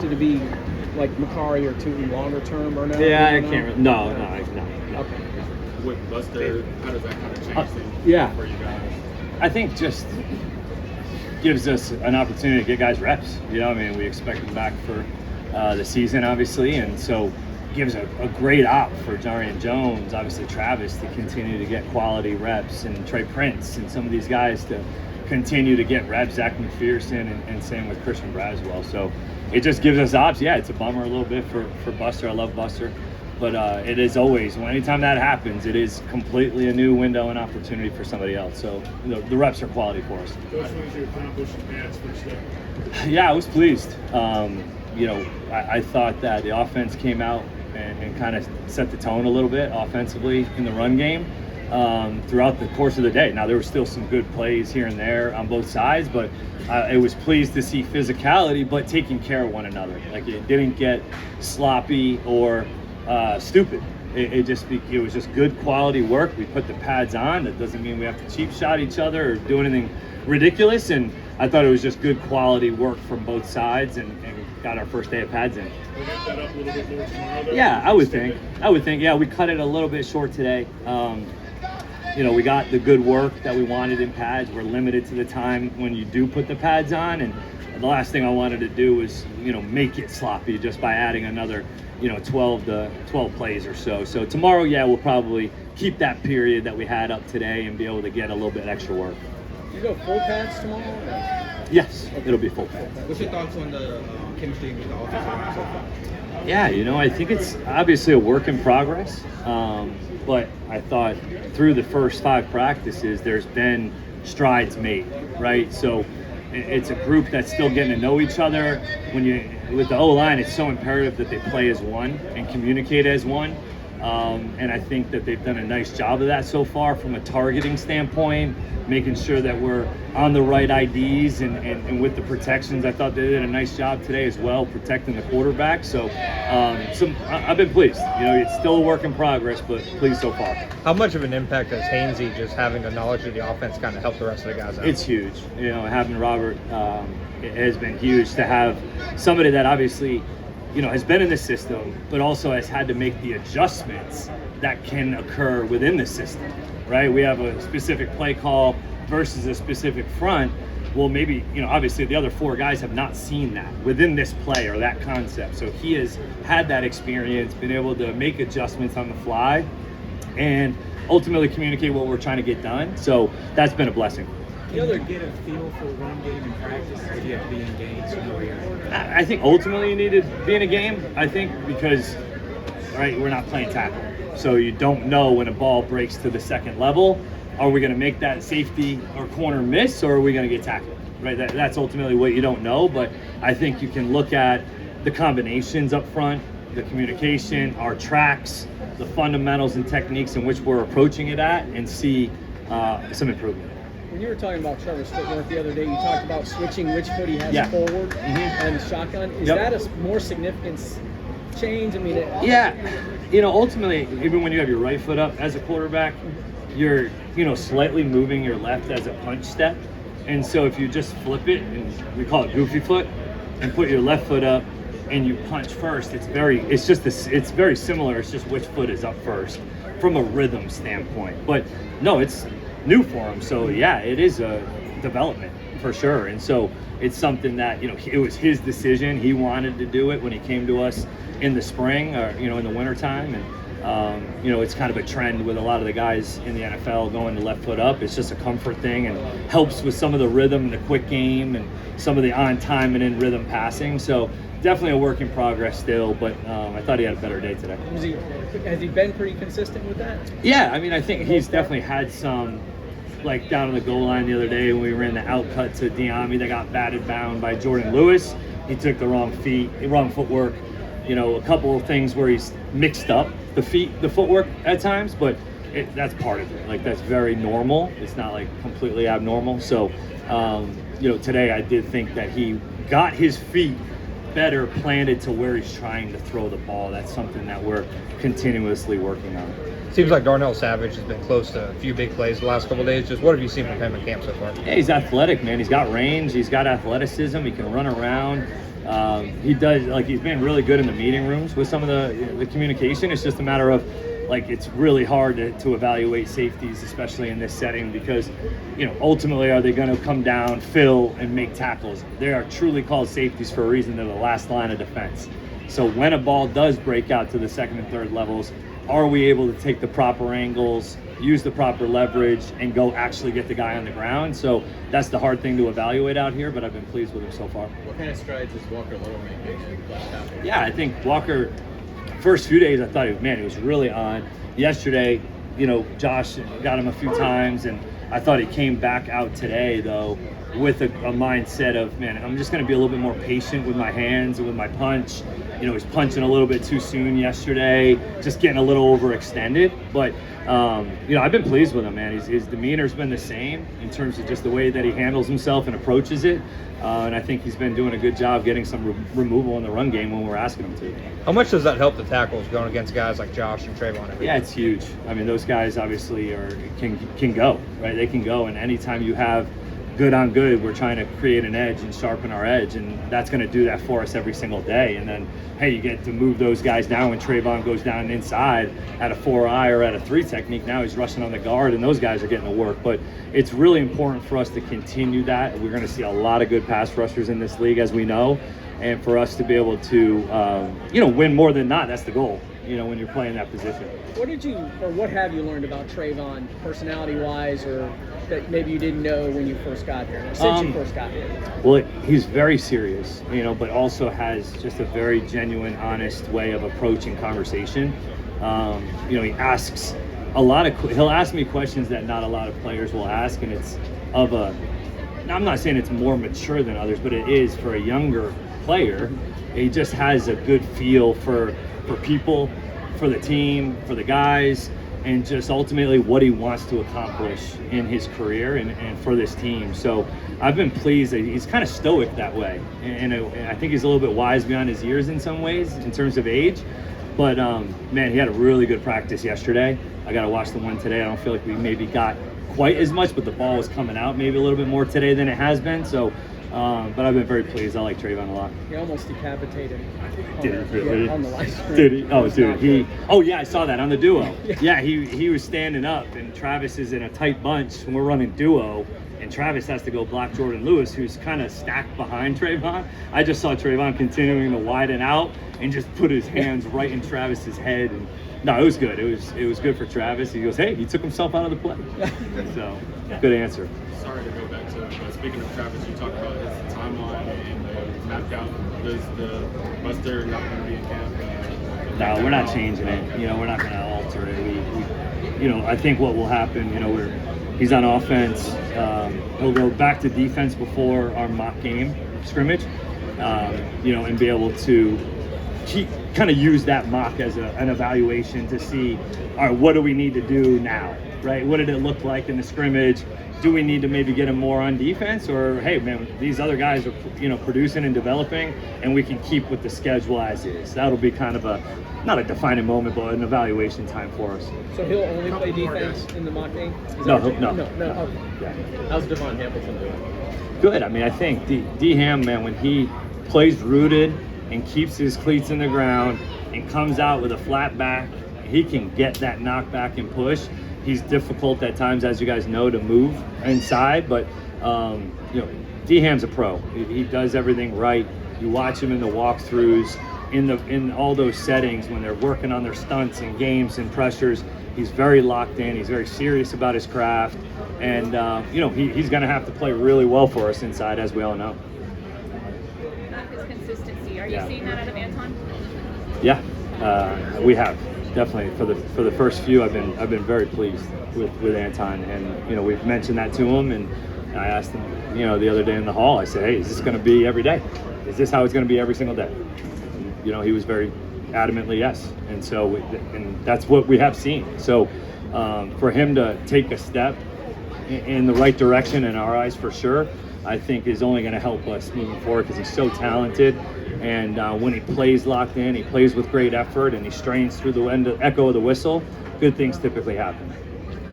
projected to be like Macari or Tootin longer term or no? Yeah, I can't. No. Okay. With Buster, how does that kind of change things yeah. for you guys? I think just gives us an opportunity to get guys reps. You know, I mean, we expect them back for the season, obviously, and so gives a great op for Jarian Jones, obviously Travis, to continue to get quality reps, and Trey Prince and some of these guys to continue to get reps, Zach McPherson, and same with Christian Braswell. So it just gives us ops. Yeah, it's a bummer a little bit for Buster. I love Buster. But it is always, anytime that happens, it is completely a new window and opportunity for somebody else. So the reps are quality for us. Those things you accomplished in pads first step. Yeah, I was pleased. I thought that the offense came out and kind of set the tone a little bit offensively in the run game throughout the course of the day. Now, there were still some good plays here and there on both sides, but I was pleased to see physicality, but taking care of one another. Like, it didn't get sloppy or stupid. It was just good quality work. We put the pads on. That doesn't mean we have to cheap shot each other or do anything ridiculous. And I thought it was just good quality work from both sides, and got our first day of pads in. We'll get that up a little bit more tomorrow, though. Yeah, I would think. Yeah, we cut it a little bit short today. We got the good work that we wanted in pads. We're limited to the time when you do put the pads on, and the last thing I wanted to do was, make it sloppy just by adding another 12 plays or so. So tomorrow, we'll probably keep that period that we had up today and be able to get a little bit extra work. You go full pads tomorrow? Or? Yes, it'll be full pads. What's your thoughts on the chemistry with the offensive line so far? Yeah, I think it's obviously a work in progress. But I thought through the first 5 practices, there's been strides made, right? So it's a group that's still getting to know each other. With the O-line, it's so imperative that they play as one and communicate as one. And I think that they've done a nice job of that so far from a targeting standpoint, making sure that we're on the right IDs and with the protections. I thought they did a nice job today as well, protecting the quarterback. So I've been pleased. It's still a work in progress, but pleased so far. How much of an impact has Hainsey just having the knowledge of the offense kind of help the rest of the guys out? It's huge. Having Robert it has been huge to have somebody that obviously has been in the system, but also has had to make the adjustments that can occur within the system, right? We have a specific play call versus a specific front. Well, maybe, obviously the other 4 guys have not seen that within this play or that concept. So he has had that experience, been able to make adjustments on the fly and ultimately communicate what we're trying to get done. So that's been a blessing. You other get a feel for run game in practice, or do you have to be in games? I think ultimately you need to be in a game. I think because, we're not playing tackle. So you don't know when a ball breaks to the second level. Are we going to make that safety or corner miss, or are we going to get tackled? Right? That's ultimately what you don't know. But I think you can look at the combinations up front, the communication, our tracks, the fundamentals and techniques in which we're approaching it at, and see some improvement. When you were talking about Trevor's footwork the other day, you talked about switching which foot he has forward and the shotgun. Is that a more significant change? I mean, ultimately, even when you have your right foot up as a quarterback, you're, slightly moving your left as a punch step. And so if you just flip it, and we call it goofy foot, and put your left foot up and you punch first, it's very similar. It's just which foot is up first from a rhythm standpoint. But no, it's new for him. So it is a development for sure. And so it's something that, it was his decision. He wanted to do it when he came to us in the spring or, in the wintertime. And, it's kind of a trend with a lot of the guys in the NFL going to left foot up. It's just a comfort thing and helps with some of the rhythm and the quick game and some of the on time and in rhythm passing. So definitely a work in progress still, but I thought he had a better day today. Has he been pretty consistent with that? Yeah, I think he's definitely had some, like down on the goal line the other day when we ran the out cut to Diami that got batted down by Jordan Lewis. He took the wrong footwork. A couple of things where he's mixed up the footwork at times, but that's part of it. Like, that's very normal. It's not like completely abnormal. So, today I did think that he got his feet better planted to where he's trying to throw the ball. That's something that we're continuously working on. Seems like Darnell Savage has been close to a few big plays the last couple of days. Just what have you seen from him in camp so far? Yeah, he's athletic, man. He's got range. He's got athleticism. He can run around. he does, like, he's been really good in the meeting rooms with some of the communication. It's just a matter of, like, it's really hard to evaluate safeties, especially in this setting, because, ultimately, are they going to come down, fill, and make tackles? They are truly called safeties for a reason. They're the last line of defense. So when a ball does break out to the second and third levels, are we able to take the proper angles, use the proper leverage, and go actually get the guy on the ground? So that's the hard thing to evaluate out here, but I've been pleased with him so far. What kind of strides is Walker Little making in left tackle? Yeah, I think Walker, first few days, I thought he was really on. Yesterday, Josh got him a few times, and I thought he came back out today, though, with a mindset of, man, I'm just going to be a little bit more patient with my hands and with my punch. He's punching a little bit too soon yesterday, just getting a little overextended. But, I've been pleased with him, man. His demeanor's been the same in terms of just the way that he handles himself and approaches it. And I think he's been doing a good job getting some removal in the run game when we're asking him to. How much does that help the tackles going against guys like Josh and Trayvon? Yeah, it's huge. I mean, those guys obviously can go, right? They can go, and anytime you have good on good, we're trying to create an edge and sharpen our edge, and that's going to do that for us every single day. And then, hey, you get to move those guys down when Trayvon goes down inside at a 4-eye or at a 3 technique. Now he's rushing on the guard, and those guys are getting to work. But it's really important for us to continue that. We're going to see a lot of good pass rushers in this league, as we know, and for us to be able to, win more than not. That's the goal, when you're playing that position. What have you learned about Trayvon, personality-wise, or that maybe you didn't know when you first got here, or since you first got here? Well, he's very serious, but also has just a very genuine, honest way of approaching conversation. He asks he'll ask me questions that not a lot of players will ask, and it's I'm not saying it's more mature than others, but it is for a younger player. He just has a good feel for people, for the team, for the guys, and just ultimately what he wants to accomplish in his career and for this team. So I've been pleased that he's kind of stoic that way. And I think he's a little bit wise beyond his years in some ways in terms of age. But, man, he had a really good practice yesterday. I got to watch the one today. I don't feel like we maybe got quite as much, but the ball was coming out maybe a little bit more today than it has been. So, but I've been very pleased. I like Trayvon a lot. He almost decapitated him on the live stream. Did he? Oh, dude. Yeah, I saw that on the duo. Yeah, he was standing up, and Travis is in a tight bunch, and we're running duo, and Travis has to go block Jordan Lewis, who's kind of stacked behind Trayvon. I just saw Trayvon continuing to widen out and just put his hands right in Travis's head. And no, it was good. It was good for Travis. He goes, hey, he took himself out of the play. So, good answer. Sorry to go back to it, but speaking of Travis, you talked about his timeline and mapped out. Does the Buster not going to be in camp? No, we're not changing it. We're not going to alter it. I think what will happen, he's on offense. He'll go back to defense before our mock game scrimmage, and be able to kind of use that mock as an evaluation to see, all right, what do we need to do now, right? What did it look like in the scrimmage? Do we need to maybe get him more on defense, or hey, man, these other guys are producing and developing, and we can keep with the schedule as is. That'll be kind of not a defining moment, but an evaluation time for us. So he'll only play defense in the mock game? No. Yeah. How's Devon Hamilton doing? Good. I mean, I think D-Ham, man, when he plays rooted and keeps his cleats in the ground and comes out with a flat back, he can get that knockback and push. He's difficult at times, as you guys know, to move inside, but D-Ham's a pro. He does everything right. You watch him in the walkthroughs, in all those settings when they're working on their stunts and games and pressures. He's very locked in. He's very serious about his craft, and he's going to have to play really well for us inside, as we all know. His consistency. Are you seeing that out of Anton? Yeah, we have. Definitely for the first few, I've been very pleased with Anton, and we've mentioned that to him, and I asked him the other day in the hall. I said, hey, is this going to be every day? Is this how it's going to be every single day? And, he was very adamantly yes, and so and that's what we have seen. So for him to take a step in the right direction in our eyes, for sure, I think is only going to help us moving forward because he's so talented. And when he plays locked in, he plays with great effort, and he strains through the echo of the whistle, good things typically happen.